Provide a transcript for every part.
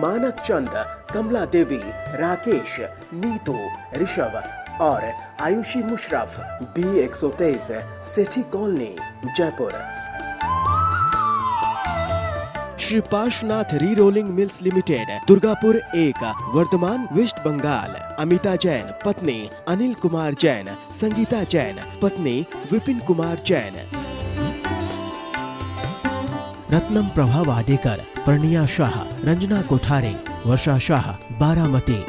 मानक चंद, कमला देवी, राकेश, नीतू, ऋषभ और Ayushi Musharraf, B123, Sethi colony, Jaipur. Shri Parshvanath re rolling mills limited, Durgapur 1, Bardhaman, West Bengal. Amita Jain, पत्नी अनिल कुमार जैन, संगीता जैन, पत्नी विपिन कुमार जैन। रत्नम प्रभा वाडेकर, प्रणिया शाह, रंजना कोठारे, वर्षा शाह, बारामती।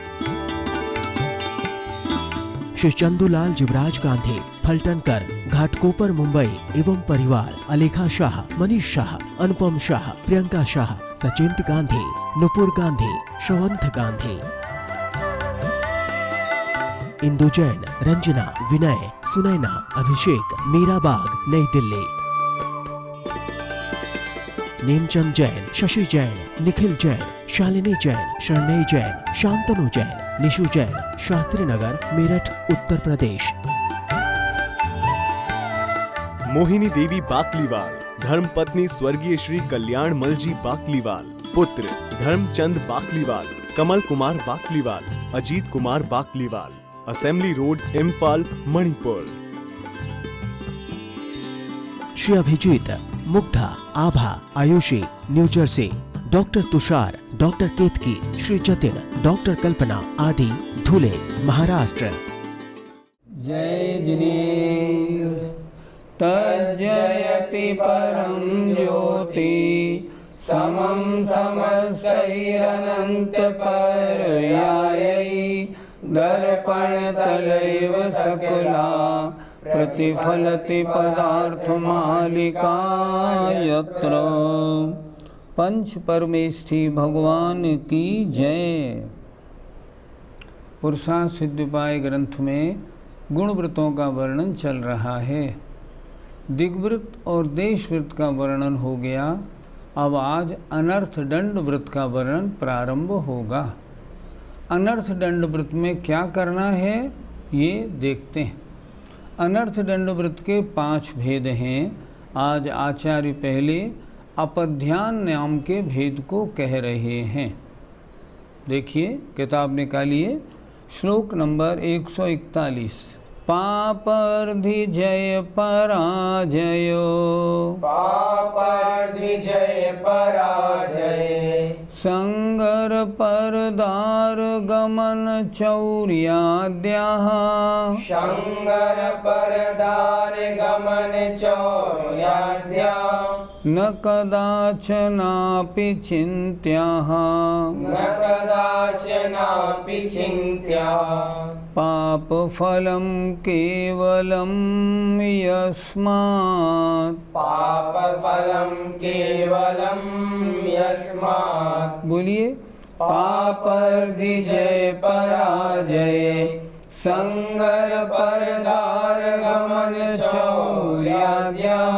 श्री चंदूलाल जुबराज गांधी, फलटनकर, घाटकोपर, मुंबई एवं परिवार। अलेखा शाह, मनीष शाह, अनुपम शाह, प्रियंका शाह, सचिंत गांधी, नुपुर गांधी, श्रवंत गांधी। इंदु जैन, रंजना, विनय, सुनैना, अभिषेक, मीराबाग, नई दिल्ली। नेमचंद जैन, शशि जैन, निखिल जैन, शालिनी जैन, शरणय जैन, शांतनु जैन, निशु जैन, शास्त्री नगर, मेरठ, उत्तर प्रदेश। मोहिनी देवी बाकलीवाल, धर्मपत्नी स्वर्गीय श्री कल्याण मलजी बाकलीवाल। पुत्र Dharamchand Bakliwal, Kamal Kumar Bakliwal, Ajit Kumar Bakliwal. Assembly Road, Imphal, Manipur. Shri Abhijeet, Mugdha, Abha, Ayushi, New Jersey. Doctor Tushar, doctor Ketki, Shri Jatin, doctor Kalpana आदि, धुले, महाराष्ट्र। जय जिनेन्द्र तज्जयति परम ज्योति समं समस्तैरनंत पर्यायै दर्पण तलैव सकला प्रतिफलति पदार्थमालिका यत्र। पंच परमेष्ठी भगवान की जय। पुरुषार्थ सिद्धिपाय ग्रंथ में गुणव्रतों का वर्णन चल रहा है। दिग्व्रत और देशव्रत का वर्णन हो गया। अब आज अनर्थ दंड व्रत का वर्णन प्रारंभ होगा। अनर्थ दंड व्रत में क्या करना है ये देखते हैं। अनर्थ दंड व्रत के 5 भेद हैं। आज आचार्य पहले अपध्यान नाम के भेद को कह रहे हैं। देखिए किताब निकालिए, श्लोक नंबर 141। पापर्धि जय पराजयो, पापर्धि जय पराजय, संगर परदार गमन चौर्याद्याः, संगर परदार गमन चौर्याद्याः, न कदाचनापि चिन्त्याः, न कदाचनापि चिन्त्याः, पापफलं केवलं यस्मात्, पापफलं केवलं यस्मात्। बोलिए, पापर्धि जय पराजय, संगर परदार गमन चौर्याद्याः,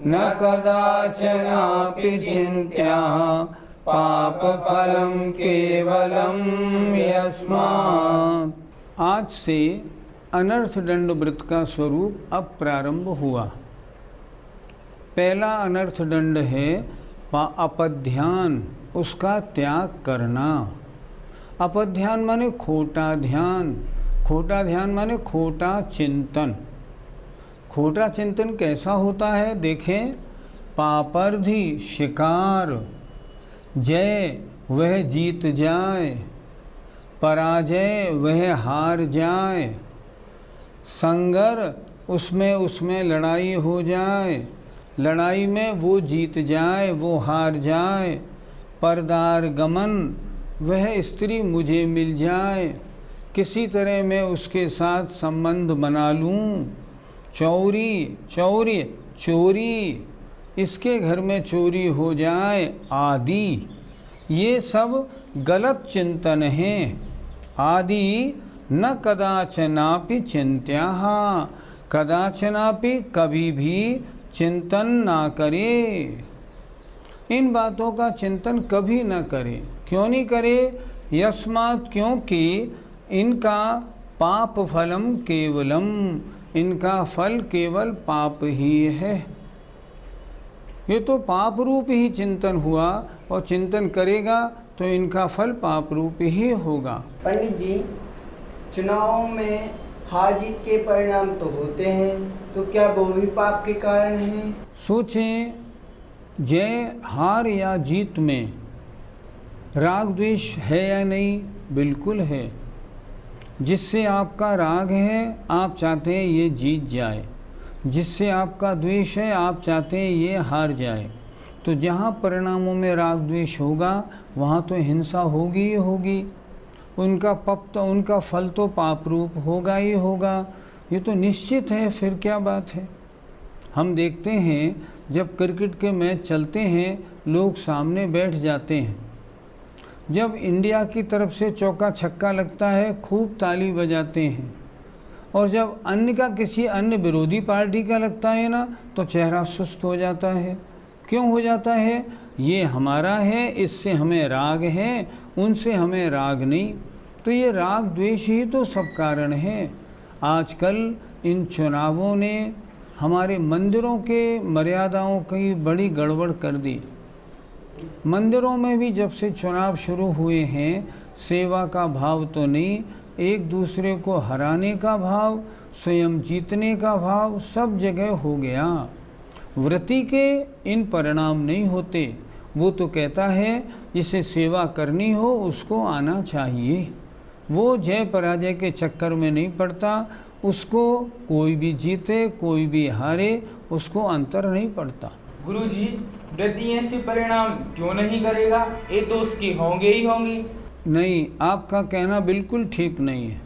न कदाचनापि चिन्त्याः, पापफलं केवलं यस्मात्। आज से अनर्थ दंड व्रत का स्वरूप अब प्रारंभ हुआ। पहला अनर्थ दंड है अपध्यान, उसका त्याग करना। अपध्यान माने खोटा ध्यान, खोटा ध्यान माने खोटा चिंतन। खोटा चिंतन कैसा होता है देखें। पापर्धि शिकार, जय वह जीत जाए, पराजय वह हार जाए, संगर उसमें लड़ाई हो जाए, लड़ाई में वो जीत जाए वो हार जाए, परदार गमन वह स्त्री मुझे मिल जाए, किसी तरह मैं उसके साथ संबंध बना लूँ, चोरी इसके घर में चोरी हो जाए आदि, ये सब गलत चिंतन हैं। आदि न कदाचनापि चिंत्याः, कदाचनापि कभी भी चिंतन ना करे। इन बातों का चिंतन कभी ना करे। क्यों नहीं करे? यस्मात्, क्योंकि इनका पाप फलम केवलम, इनका फल केवल पाप ही है। ये तो पाप रूप ही चिंतन हुआ, और चिंतन करेगा तो इनका फल पाप रूप ही होगा। पंडित जी, चुनाव में हार जीत के परिणाम तो होते हैं, तो क्या वो भी पाप के कारण हैं? सोचें, जय हार या जीत में राग द्वेष है या नहीं? बिल्कुल है। जिससे आपका राग है, आप चाहते हैं ये जीत जाए, जिससे आपका द्वेष है, आप चाहते हैं ये हार जाए। तो जहाँ परिणामों में राग द्वेष होगा, वहाँ तो हिंसा होगी ही होगी, उनका फल तो पाप रूप होगा ही होगा। ये तो निश्चित है, फिर क्या बात है। हम देखते हैं जब क्रिकेट के मैच चलते हैं, लोग सामने बैठ जाते हैं। जब इंडिया की तरफ से चौका छक्का लगता है, खूब ताली बजाते हैं, और जब अन्य का, किसी अन्य विरोधी पार्टी का लगता है ना, तो चेहरा सुस्त हो जाता है। क्यों हो जाता है? ये हमारा है, इससे हमें राग है, उनसे हमें राग नहीं। तो ये राग द्वेष ही तो सब कारण है। आजकल इन चुनावों ने हमारे मंदिरों के मर्यादाओं की बड़ी गड़बड़ कर दी। मंदिरों में भी जब से चुनाव शुरू हुए हैं, सेवा का भाव तो नहीं, एक दूसरे को हराने का भाव, स्वयं जीतने का भाव सब जगह हो गया। व्रती के इन परिणाम नहीं होते। वो तो कहता है जिसे सेवा करनी हो उसको आना चाहिए। वो जय पराजय के चक्कर में नहीं पड़ता, उसको कोई भी जीते कोई भी हारे, उसको अंतर नहीं पड़ता। गुरुजी, व्रती ऐसे परिणाम क्यों नहीं करेगा? ये तो उसके होंगे ही होंगे। नहीं, आपका कहना बिल्कुल ठीक नहीं है।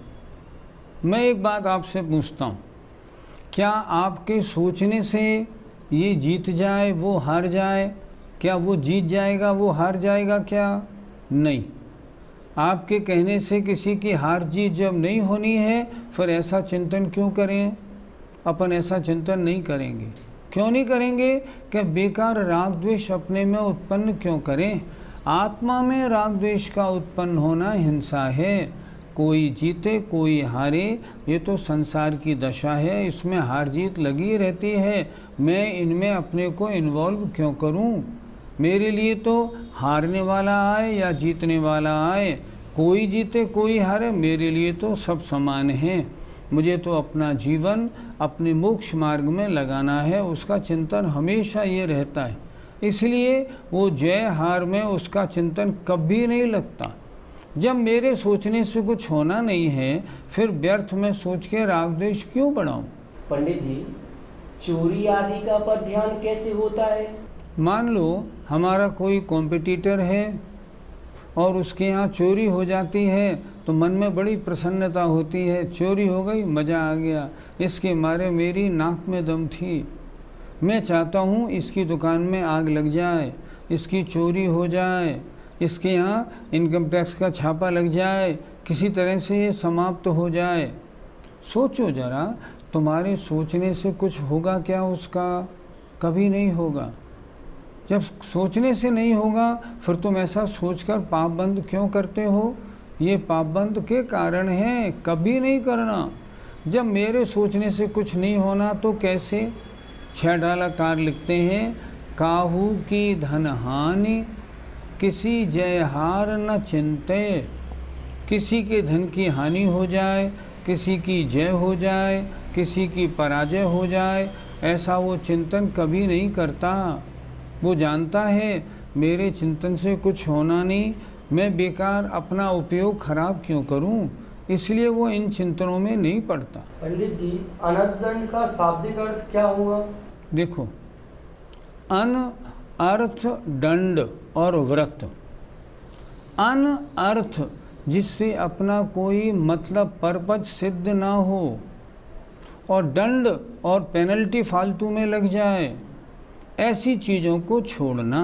मैं एक बात आपसे पूछता हूँ, क्या आपके सोचने से ये जीत जाए वो हार जाए? क्या वो जीत जाएगा वो हार जाएगा? क्या नहीं। आपके कहने से किसी की हार जीत जब नहीं होनी है, फिर ऐसा चिंतन क्यों करें? अपन ऐसा चिंतन नहीं करेंगे। क्यों नहीं करेंगे? कि बेकार राग द्वेष अपने में उत्पन्न क्यों करें? आत्मा में राग द्वेष का उत्पन्न होना हिंसा है। कोई जीते कोई हारे, ये तो संसार की दशा है, इसमें हार जीत लगी रहती है। मैं इनमें अपने को इन्वॉल्व क्यों करूं? मेरे लिए तो हारने वाला आए या जीतने वाला आए, कोई जीते कोई हारे, मेरे लिए तो सब समान हैं। मुझे तो अपना जीवन अपने मोक्ष मार्ग में लगाना है, उसका चिंतन हमेशा ये रहता है। इसलिए वो जय हार में उसका चिंतन कभी नहीं लगता। जब मेरे सोचने से कुछ होना नहीं है, फिर व्यर्थ में सोच के राग द्वेष क्यों बढ़ाऊं? पंडित जी, चोरी आदि का पर ध्यान कैसे होता है? मान लो हमारा कोई कॉम्पिटिटर है और उसके यहाँ चोरी हो जाती है, तो मन में बड़ी प्रसन्नता होती है। चोरी हो गई, मज़ा आ गया, इसके मारे मेरी नाक में दम थी। मैं चाहता हूँ इसकी दुकान में आग लग जाए, इसकी चोरी हो जाए, इसके यहाँ इनकम टैक्स का छापा लग जाए, किसी तरह से ये समाप्त हो जाए। सोचो ज़रा, तुम्हारे सोचने से कुछ होगा क्या उसका? कभी नहीं होगा। जब सोचने से नहीं होगा, फिर तुम ऐसा सोचकर पाप बंद क्यों करते हो? ये पाप बंद के कारण है, कभी नहीं करना। जब मेरे सोचने से कुछ नहीं होना तो कैसे? 6 डालाकार लिखते हैं, काहू की धन हानि किसी जय हार न चिंते। किसी के धन की हानि हो जाए, किसी की जय हो जाए, किसी की पराजय हो जाए, ऐसा वो चिंतन कभी नहीं करता। वो जानता है मेरे चिंतन से कुछ होना नहीं, मैं बेकार अपना उपयोग खराब क्यों करूं, इसलिए वो इन चिंतनों में नहीं पड़ता। पंडित जी, अनर्थ का शाब्दिक अर्थ क्या हुआ? देखो, अन अर्थ दंड और व्रत। अन अर्थ जिससे अपना कोई मतलब परपज सिद्ध ना हो, और दंड और पेनल्टी फालतू में लग जाए, ऐसी चीज़ों को छोड़ना।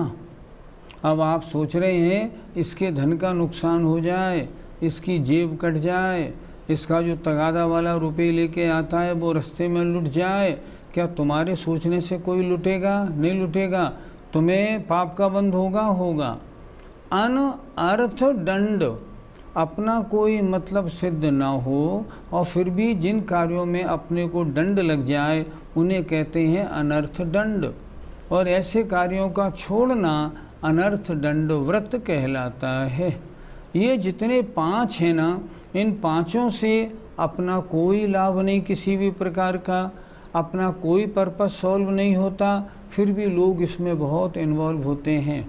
अब आप सोच रहे हैं इसके धन का नुकसान हो जाए, इसकी जेब कट जाए, इसका जो तगादा वाला रुपए लेके आता है वो रास्ते में लुट जाए। क्या तुम्हारे सोचने से कोई लुटेगा? नहीं लुटेगा। तुम्हें पाप का बंध होगा। अन अर्थ दंड, अपना कोई मतलब सिद्ध ना हो और फिर भी जिन कार्यों में अपने को दंड लग जाए, उन्हें कहते हैं अनर्थ दंड। और ऐसे कार्यों का छोड़ना अनर्थ दंड व्रत कहलाता है। ये जितने 5 हैं ना, इन 5 से अपना कोई लाभ नहीं, किसी भी प्रकार का अपना कोई पर्पस सॉल्व नहीं होता, फिर भी लोग इसमें बहुत इन्वॉल्व होते हैं।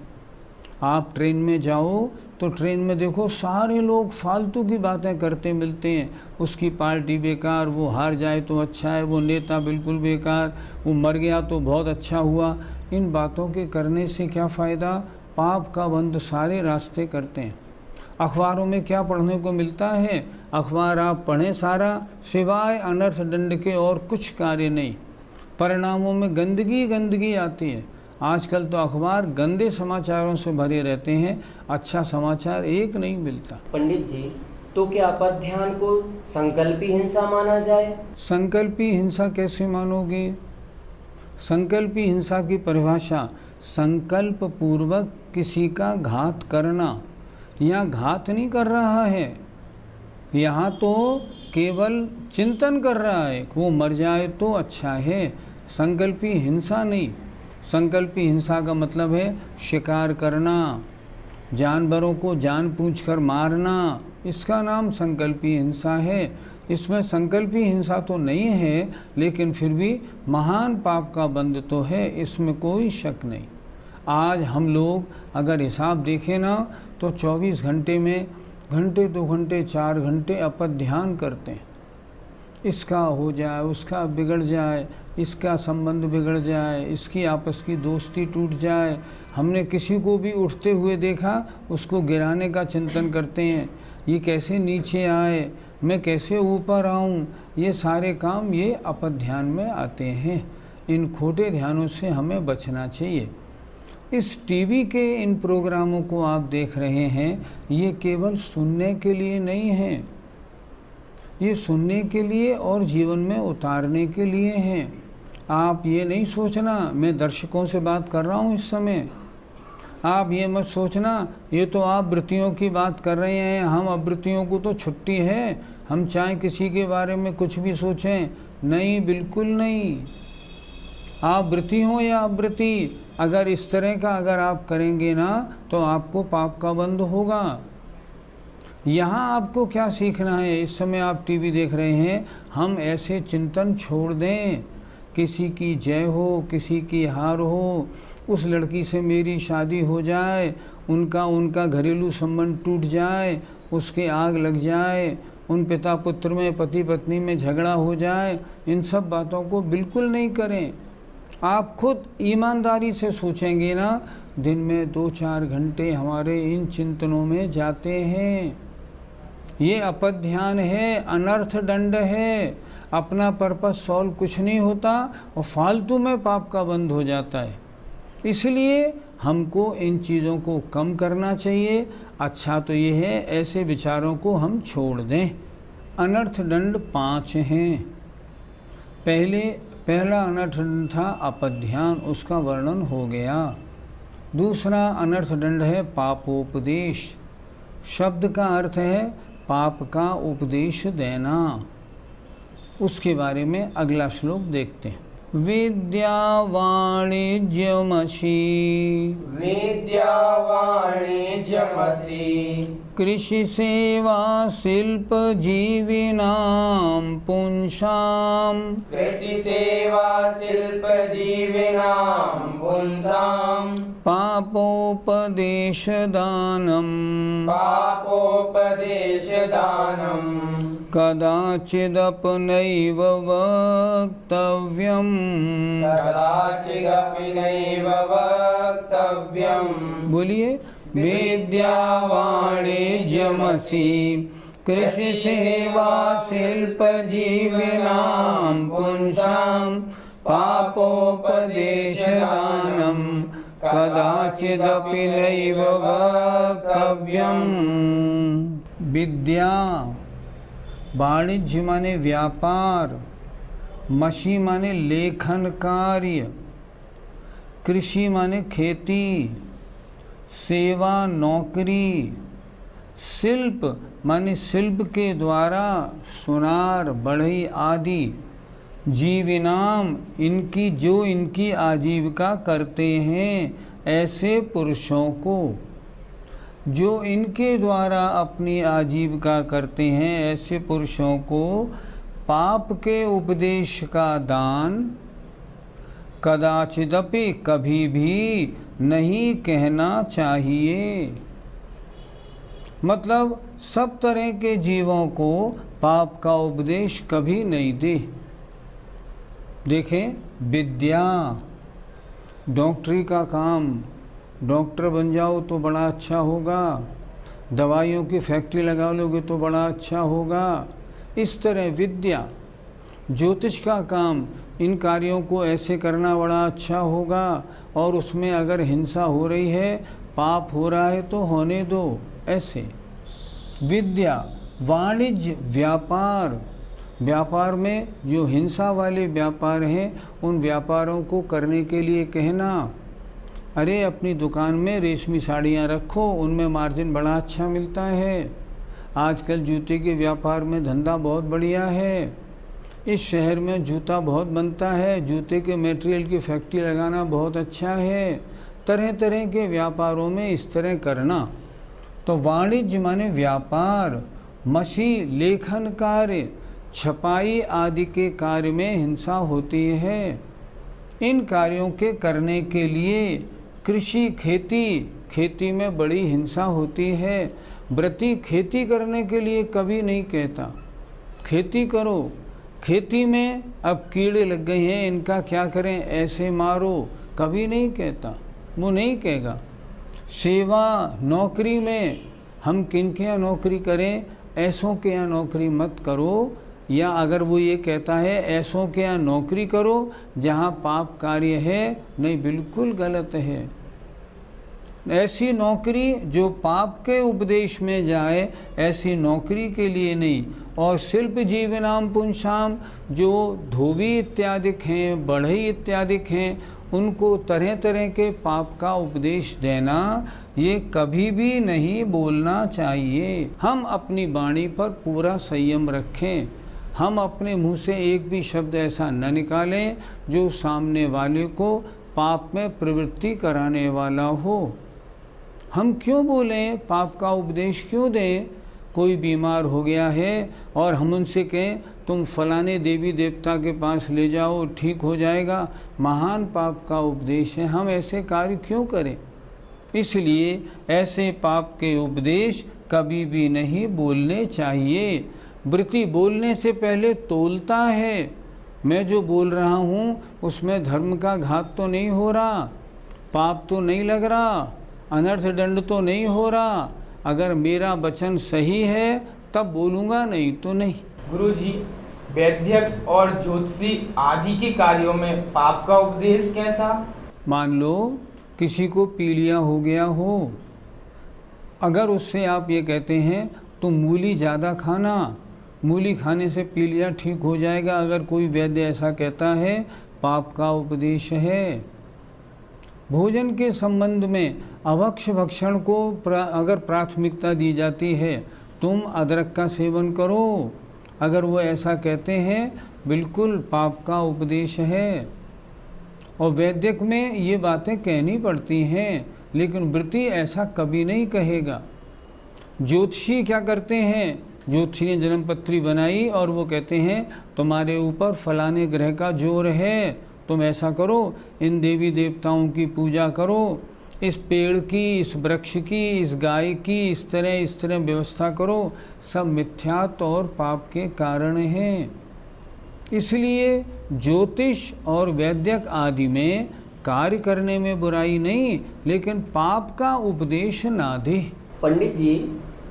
आप ट्रेन में जाओ तो ट्रेन में देखो सारे लोग फालतू की बातें करते मिलते हैं। उसकी पार्टी बेकार, वो हार जाए तो अच्छा है, वो नेता बिल्कुल बेकार, वो मर गया तो बहुत अच्छा हुआ। इन बातों के करने से क्या फ़ायदा? पाप का बंद सारे रास्ते करते हैं। अखबारों में क्या पढ़ने को मिलता है? अखबार आप पढ़ें सारा, सिवाय अनर्थ दंड के और कुछ कार्य नहीं। परिणामों में गंदगी गंदगी आती है। आजकल तो अखबार गंदे समाचारों से भरे रहते हैं, अच्छा समाचार एक नहीं मिलता। पंडित जी, तो क्या अपध्यान को संकल्पी हिंसा माना जाए? संकल्पी हिंसा कैसे मानोगे? संकल्पी हिंसा की परिभाषा संकल्प पूर्वक किसी का घात करना। यहाँ घात नहीं कर रहा है, यहाँ तो केवल चिंतन कर रहा है कि वो मर जाए तो अच्छा है। संकल्पी हिंसा नहीं। संकल्पी हिंसा का मतलब है शिकार करना, जानवरों को जानबूझकर मारना, इसका नाम संकल्पी हिंसा है। इसमें संकल्पी हिंसा तो नहीं है, लेकिन फिर भी महान पाप का बंध तो है, इसमें कोई शक नहीं। आज हम लोग अगर हिसाब देखें ना तो 24 घंटे में घंटे 2 घंटे 4 घंटे अपध्यान करते हैं। इसका हो जाए, उसका बिगड़ जाए, इसका संबंध बिगड़ जाए, इसकी आपस की दोस्ती टूट जाए। हमने किसी को भी उठते हुए देखा, उसको गिराने का चिंतन करते हैं। ये कैसे नीचे आए, मैं कैसे ऊपर आऊँ, ये सारे काम ये अपध्यान में आते हैं। इन खोटे ध्यानों से हमें बचना चाहिए। इस टीवी के इन प्रोग्रामों को आप देख रहे हैं, ये केवल सुनने के लिए नहीं है, ये सुनने के लिए और जीवन में उतारने के लिए हैं। आप ये नहीं सोचना मैं दर्शकों से बात कर रहा हूँ इस समय। आप ये मत सोचना ये तो आप वृत्तियों की बात कर रहे हैं, हम अवृत्तियों को तो छुट्टी है, हम चाहे किसी के बारे में कुछ भी सोचें। नहीं, बिल्कुल नहीं। आप वृत्ति हो या अवृत्ति, अगर इस तरह का अगर आप करेंगे ना तो आपको पाप का बंध होगा। यहाँ आपको क्या सीखना है? इस समय आप टीवी देख रहे हैं, हम ऐसे चिंतन छोड़ दें, किसी की जय हो, किसी की हार हो, उस लड़की से मेरी शादी हो जाए, उनका घरेलू संबंध टूट जाए, उसके आग लग जाए, उन पिता पुत्र में, पति पत्नी में झगड़ा हो जाए, इन सब बातों को बिल्कुल नहीं करें। आप खुद ईमानदारी से सोचेंगे ना, दिन में 2-4 घंटे हमारे इन चिंतनों में जाते हैं। ये अपध्यान है, अनर्थ दंड है, अपना पर्पस सॉल्व कुछ नहीं होता और फालतू में पाप का बंध हो जाता है। इसलिए हमको इन चीज़ों को कम करना चाहिए। अच्छा तो ये है ऐसे विचारों को हम छोड़ दें। अनर्थ दंड 5 हैं। पहला अनर्थ दंड था अपध्यान, उसका वर्णन हो गया। दूसरा अनर्थ दंड है पापोपदेश। शब्द का अर्थ है पाप का उपदेश देना। उसके बारे में अगला श्लोक देखते हैं। विद्या वाणिज्यमसि, विद्या वाणिज्यमसि, कृषि सेवा शिल्प जीविनां पुंसां, कृषि सेवा शिल्प जीविनां पुंसां, पापोपदेश दानं, पापोपदेश दानं, कदाचिदपनैव वक्तव्यम्, कदाचिदपि नैव वक्तव्यम्। बोलिए। विद्या वाणिज्यमसि, कृषि सेवा शिल्प जीविनां पुंसां, पापोपदेश दानं, कदाचिदपि नैव वक्तव्यम्। विद्या, वाणिज्य माने व्यापार, मशी माने लेखन कार्य, कृषि माने खेती, सेवा नौकरी, शिल्प माने शिल्प के द्वारा सुनार बढ़ई आदि जीविनाम इनकी जो इनकी आजीविका करते हैं ऐसे पुरुषों को, जो इनके द्वारा अपनी आजीविका करते हैं ऐसे पुरुषों को पाप के उपदेश का दान कदाचिदपि कभी भी नहीं कहना चाहिए। मतलब सब तरह के जीवों को पाप का उपदेश कभी नहीं दे। देखें, विद्या, डॉक्टरी का काम, डॉक्टर बन जाओ तो बड़ा अच्छा होगा, दवाइयों की फैक्ट्री लगा लोगे तो बड़ा अच्छा होगा। इस तरह विद्या, ज्योतिष का काम, इन कार्यों को ऐसे करना बड़ा अच्छा होगा, और उसमें अगर हिंसा हो रही है, पाप हो रहा है तो होने दो। ऐसे विद्या, वाणिज्य, व्यापार, व्यापार में जो हिंसा वाले व्यापार हैं उन व्यापारों को करने के लिए कहना, अरे अपनी दुकान में रेशमी साड़ियाँ रखो, उनमें मार्जिन बड़ा अच्छा मिलता है। आजकल जूते के व्यापार में धंधा बहुत बढ़िया है, इस शहर में जूता बहुत बनता है, जूते के मटेरियल की फैक्ट्री लगाना बहुत अच्छा है। तरह तरह के व्यापारों में इस तरह करना। तो वाणिज्य माने व्यापार, मछी, लेखन कार्य, छपाई आदि के कार्य में हिंसा होती है। इन कार्यों के करने के लिए कृषि, खेती में बड़ी हिंसा होती है। व्रती खेती करने के लिए कभी नहीं कहता खेती करो, खेती में अब कीड़े लग गए हैं, इनका क्या करें, ऐसे मारो, कभी नहीं कहता, वो नहीं कहेगा। सेवा, नौकरी में हम किनके यहाँ नौकरी करें, ऐसों के यहाँ नौकरी मत करो, या अगर वो ये कहता है ऐसों के यहाँ नौकरी करो जहाँ पाप कार्य है, नहीं, बिल्कुल गलत है। ऐसी नौकरी जो पाप के उपदेश में जाए, ऐसी नौकरी के लिए नहीं। और शिल्प जीवनाम पुंसाम, जो धोबी इत्यादिक हैं, बढ़ई इत्यादिक हैं, उनको तरह तरह के पाप का उपदेश देना, ये कभी भी नहीं बोलना चाहिए। हम अपनी वाणी पर पूरा संयम रखें, हम अपने मुंह से एक भी शब्द ऐसा न निकालें जो सामने वाले को पाप में प्रवृत्ति कराने वाला हो। हम क्यों बोलें, पाप का उपदेश क्यों दें? कोई बीमार हो गया है और हम उनसे कहें तुम फलाने देवी देवता के पास ले जाओ, ठीक हो जाएगा, महान पाप का उपदेश है। हम ऐसे कार्य क्यों करें? इसलिए ऐसे पाप के उपदेश कभी भी नहीं बोलने चाहिए। व्रती बोलने से पहले तोलता है, मैं जो बोल रहा हूँ उसमें धर्म का घात तो नहीं हो रहा, पाप तो नहीं लग रहा, अनर्थ दंड तो नहीं हो रहा। अगर मेरा वचन सही है तब बोलूँगा, नहीं तो नहीं। गुरुजी, वैद्यक और ज्योतिषी आदि के कार्यों में पाप का उपदेश कैसा? मान लो किसी को पीलिया हो गया हो, अगर उससे आप ये कहते हैं तो मूली ज़्यादा खाना, मूली खाने से पीलिया ठीक हो जाएगा, अगर कोई वैद्य ऐसा कहता है, पाप का उपदेश है। भोजन के संबंध में अभक्ष्य भक्षण को अगर प्राथमिकता दी जाती है, तुम अदरक का सेवन करो, अगर वो ऐसा कहते हैं, बिल्कुल पाप का उपदेश है। और वैद्यक में ये बातें कहनी पड़ती हैं, लेकिन व्रती ऐसा कभी नहीं कहेगा। ज्योतिषी क्या करते हैं, ज्योतिषी ने जन्मपत्री बनाई और वो कहते हैं तुम्हारे ऊपर फलाने ग्रह का जोर है, तुम ऐसा करो, इन देवी देवताओं की पूजा करो, इस पेड़ की, इस वृक्ष की, इस गाय की, इस तरह व्यवस्था करो। सब मिथ्यात्व और पाप के कारण हैं। इसलिए ज्योतिष और वैद्यक आदि में कार्य करने में बुराई नहीं, लेकिन पाप का उपदेश ना दे। पंडित जी,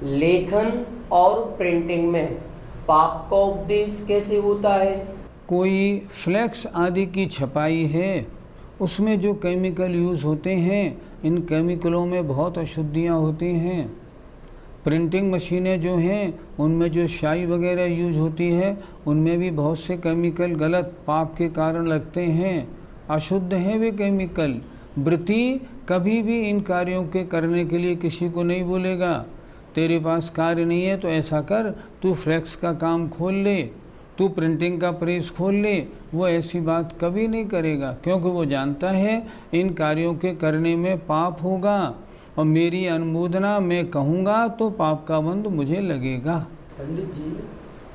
लेखन और प्रिंटिंग में पाप का उपदेश कैसे होता है? कोई फ्लैक्स आदि की छपाई है, उसमें जो केमिकल यूज़ होते हैं, इन केमिकलों में बहुत अशुद्धियाँ होती हैं। प्रिंटिंग मशीनें जो हैं, उनमें जो स्याही वगैरह यूज़ होती है, उनमें भी बहुत से केमिकल गलत पाप के कारण लगते हैं, अशुद्ध हैं वे केमिकल। व्रती कभी भी इन कार्यों के करने के लिए किसी को नहीं बोलेगा, तेरे पास कार्य नहीं है तो ऐसा कर, तू फ्लैक्स का काम खोल ले, तू प्रिंटिंग का प्रेस खोल ले, वो ऐसी बात कभी नहीं करेगा, क्योंकि वो जानता है इन कार्यों के करने में पाप होगा और मेरी अनुमोदना मैं कहूँगा तो पाप का बंध मुझे लगेगा। पंडित जी,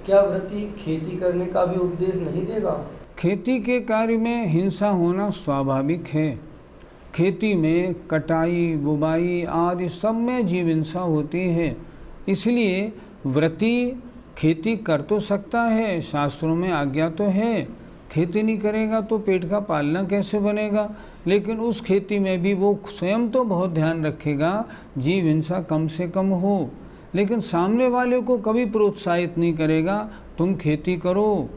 क्या व्रती खेती करने का भी उपदेश नहीं देगा? खेती के कार्य में हिंसा होना स्वाभाविक है। खेती में कटाई बुबाई आदि सब में जीव हिंसा होती है, इसलिए व्रती खेती कर तो सकता है, शास्त्रों में आज्ञा तो है। खेती नहीं करेगा तो पेट का पालना कैसे बनेगा, लेकिन उस खेती में भी वो स्वयं तो बहुत ध्यान रखेगा जीव हिंसा कम से कम हो, लेकिन सामने वाले को कभी प्रोत्साहित नहीं करेगा तुम खेती करो।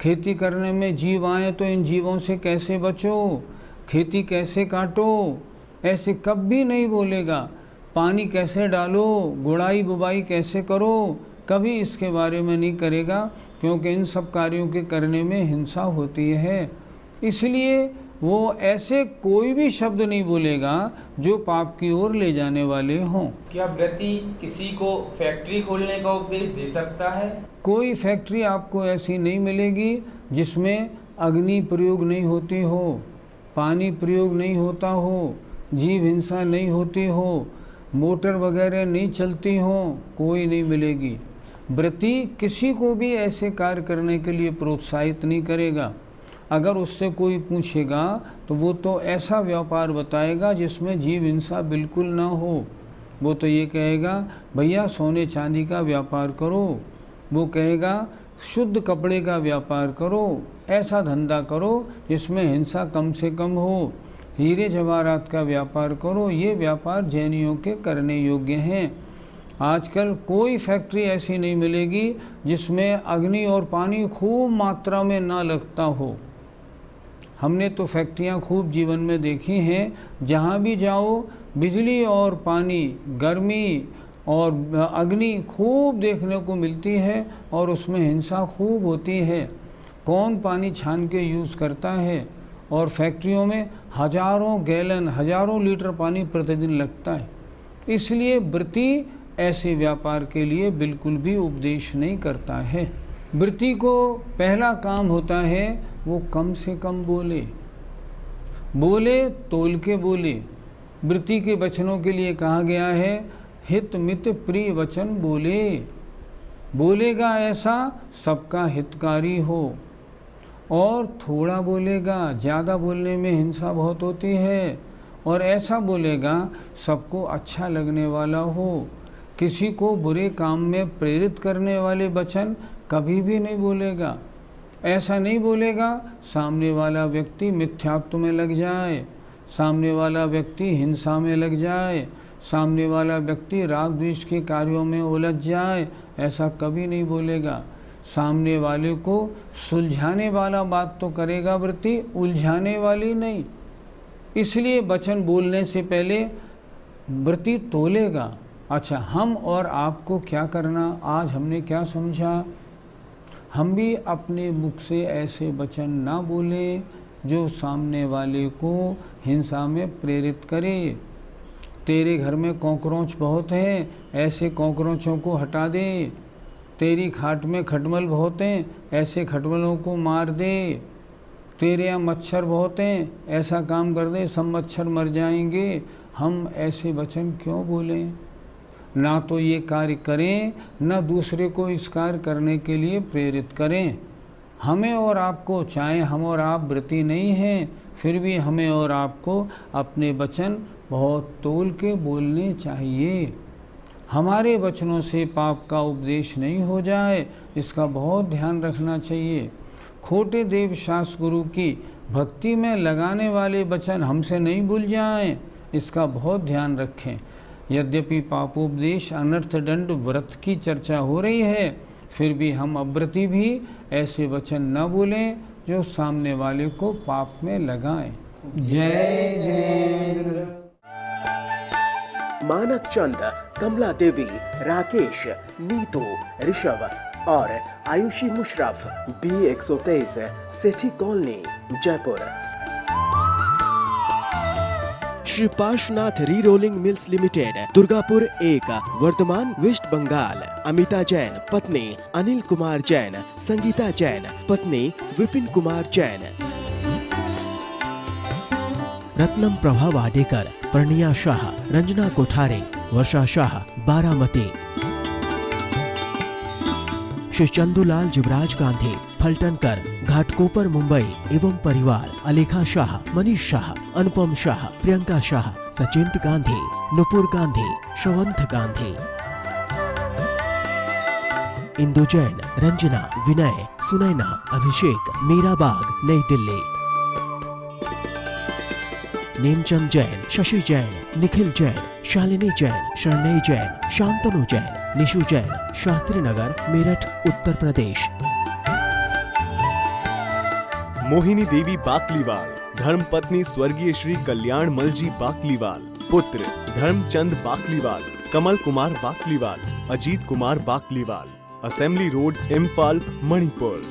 खेती करने में जीव आए तो इन जीवों से कैसे बचो, खेती कैसे काटो, ऐसे कभी नहीं बोलेगा। पानी कैसे डालो, गुड़ाई बुबाई कैसे करो, कभी इसके बारे में नहीं करेगा, क्योंकि इन सब कार्यों के करने में हिंसा होती है। इसलिए वो ऐसे कोई भी शब्द नहीं बोलेगा जो पाप की ओर ले जाने वाले हों। क्या व्रती किसी को फैक्ट्री खोलने का उपदेश दे सकता है? कोई फैक्ट्री आपको ऐसी नहीं मिलेगी जिसमें अग्नि प्रयोग नहीं होती हो, पानी प्रयोग नहीं होता हो, जीव हिंसा नहीं होती हो, मोटर वगैरह नहीं चलती हो, कोई नहीं मिलेगी। व्रती किसी को भी ऐसे कार्य करने के लिए प्रोत्साहित नहीं करेगा। अगर उससे कोई पूछेगा तो वो तो ऐसा व्यापार बताएगा जिसमें जीव हिंसा बिल्कुल ना हो। वो तो ये कहेगा भैया सोने चांदी का व्यापार करो, वो कहेगा शुद्ध कपड़े का व्यापार करो, ऐसा धंधा करो जिसमें हिंसा कम से कम हो, हीरे जवाहरात का व्यापार करो। ये व्यापार जैनियों के करने योग्य हैं। आजकल कोई फैक्ट्री ऐसी नहीं मिलेगी जिसमें अग्नि और पानी खूब मात्रा में ना लगता हो। हमने तो फैक्ट्रियां खूब जीवन में देखी हैं, जहां भी जाओ बिजली और पानी, गर्मी और अग्नि खूब देखने को मिलती है और उसमें हिंसा खूब होती है। कौन पानी छान के यूज़ करता है, और फैक्ट्रियों में हजारों गैलन हजारों लीटर पानी प्रतिदिन लगता है। इसलिए व्रती ऐसे व्यापार के लिए बिल्कुल भी उपदेश नहीं करता है। व्रती को पहला काम होता है वो कम से कम बोले, तोल के बोले। व्रती के वचनों के लिए कहा गया है हित मित प्रिय वचन बोलेगा ऐसा सबका हितकारी हो, और थोड़ा बोलेगा, ज़्यादा बोलने में हिंसा बहुत होती है, और ऐसा बोलेगा सबको अच्छा लगने वाला हो। किसी को बुरे काम में प्रेरित करने वाले वचन कभी भी नहीं बोलेगा। ऐसा नहीं बोलेगा सामने वाला व्यक्ति मिथ्यात्व में लग जाए, सामने वाला व्यक्ति हिंसा में लग जाए, सामने वाला व्यक्ति राग द्वेष के कार्यों में उलझ जाए, ऐसा कभी नहीं बोलेगा। सामने वाले को सुलझाने वाला बात तो करेगा व्रती, उलझाने वाली नहीं। इसलिए वचन बोलने से पहले व्रती तोलेगा। अच्छा, हम और आपको क्या करना, आज हमने क्या समझा। हम भी अपने मुख से ऐसे वचन ना बोलें जो सामने वाले को हिंसा में प्रेरित करे। तेरे घर में कॉकरोच बहुत हैं, ऐसे कॉकरोचों को हटा दे। तेरी खाट में खटमल बहुत हैं, ऐसे खटमलों को मार दे। तेरे यहाँ मच्छर बहुत हैं, ऐसा काम कर दे सब मच्छर मर जाएंगे। हम ऐसे वचन क्यों बोलें। ना तो ये कार्य करें, ना दूसरे को इस कार्य करने के लिए प्रेरित करें। हमें और आपको, चाहे हम और आप व्रती नहीं हैं, फिर भी हमें और आपको अपने वचन बहुत तोल के बोलने चाहिए। हमारे वचनों से पाप का उपदेश नहीं हो जाए, इसका बहुत ध्यान रखना चाहिए। खोटे देव शास्त्र गुरु की भक्ति में लगाने वाले वचन हमसे नहीं भूल जाएं, इसका बहुत ध्यान रखें। यद्यपि पापोपदेश अनर्थ दंड व्रत की चर्चा हो रही है, फिर भी हम अव्रती भी ऐसे वचन न बोलें जो सामने वाले को पाप में लगाएं। जय जय। मानक चंद, कमला देवी, राकेश, नीतू, ऋषभ और Ayushi Musharraf, B123, Sethi colony, Jaipur. Shri Parshvanath re rolling mills limited, Durgapur 1, Bardhaman, West Bengal. Amita Jain पत्नी अनिल कुमार जैन, संगीता जैन पत्नी विपिन कुमार जैन। रत्नम प्रभा वाडेकर, प्रणिया शाह, रंजना कोठारे, वर्षा शाह, बारामती। श्री चंदूलाल जुबराज गांधी, फलटनकर, घाटकोपर, मुंबई एवं परिवार। अलेखा शाह, मनीष शाह, अनुपम शाह, प्रियंका शाह, सचिंत गांधी, नुपुर गांधी, श्रवंत गांधी। इंदु जैन, रंजना, विनय, सुनैना, अभिषेक, मीराबाग, नई दिल्ली। नेमचंद जैन, शशि जैन, निखिल जैन, शालिनी जैन, शरणय जैन, शांतनु जैन, निशु जैन, शास्त्री नगर, मेरठ, उत्तर प्रदेश। मोहिनी देवी बाकलीवाल, धर्मपत्नी स्वर्गीय श्री कल्याण मलजी बाकलीवाल। पुत्र Dharamchand Bakliwal, Kamal Kumar Bakliwal, Ajit Kumar Bakliwal. Assembly Road, Imphal, Manipur.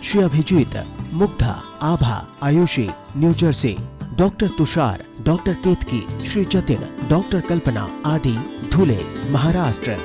Shri Abhijeet, Mugdha, Abha, Ayushi, New Jersey. Doctor Tushar, doctor Ketki, Shri Jatin, doctor Kalpana आदि, धुले, महाराष्ट्र।